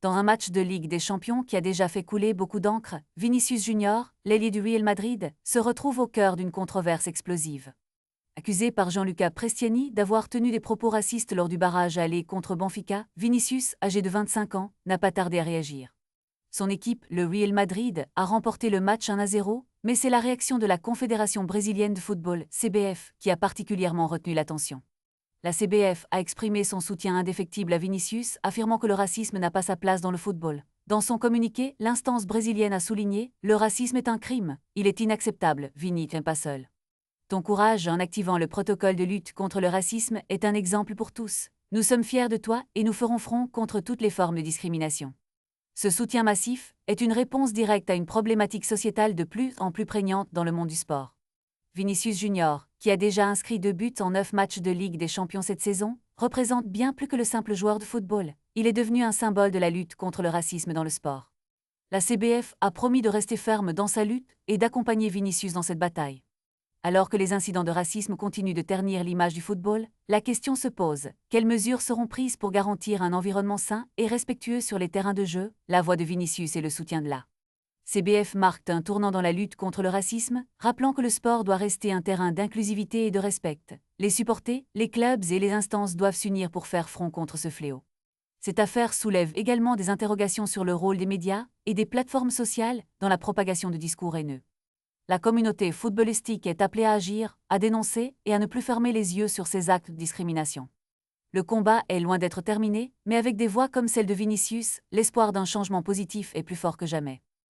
Dans un match de Ligue des Champions qui a déjà fait couler beaucoup d'encre, Vinicius Junior, l'ailier du Real Madrid, se retrouve au cœur d'une controverse explosive. Accusé par Gianluca Prestiani d'avoir tenu des propos racistes lors du barrage aller contre Benfica, Vinicius, âgé de 25 ans, n'a pas tardé à réagir. Son équipe, le Real Madrid, a remporté le match 1-0, mais c'est la réaction de la Confédération brésilienne de football, CBF, qui a particulièrement retenu l'attention. La CBF a exprimé son soutien indéfectible à Vinicius, affirmant que le racisme n'a pas sa place dans le football. Dans son communiqué, l'instance brésilienne a souligné « Le racisme est un crime, il est inacceptable, Vini n'est pas seul ». Ton courage en activant le protocole de lutte contre le racisme est un exemple pour tous. Nous sommes fiers de toi et nous ferons front contre toutes les formes de discrimination. Ce soutien massif est une réponse directe à une problématique sociétale de plus en plus prégnante dans le monde du sport. Vinicius Junior, qui a déjà inscrit 2 buts en 9 matchs de Ligue des Champions cette saison, représente bien plus que le simple joueur de football. Il est devenu un symbole de la lutte contre le racisme dans le sport. La CBF a promis de rester ferme dans sa lutte et d'accompagner Vinicius dans cette bataille. Alors que les incidents de racisme continuent de ternir l'image du football, la question se pose, quelles mesures seront prises pour garantir un environnement sain et respectueux sur les terrains de jeu? La voix de Vinicius et le soutien de la CBF marquent un tournant dans la lutte contre le racisme, rappelant que le sport doit rester un terrain d'inclusivité et de respect. Les supporters, les clubs et les instances doivent s'unir pour faire front contre ce fléau. Cette affaire soulève également des interrogations sur le rôle des médias et des plateformes sociales dans la propagation de discours haineux. La communauté footballistique est appelée à agir, à dénoncer et à ne plus fermer les yeux sur ces actes de discrimination. Le combat est loin d'être terminé, mais avec des voix comme celle de Vinicius, l'espoir d'un changement positif est plus fort que jamais.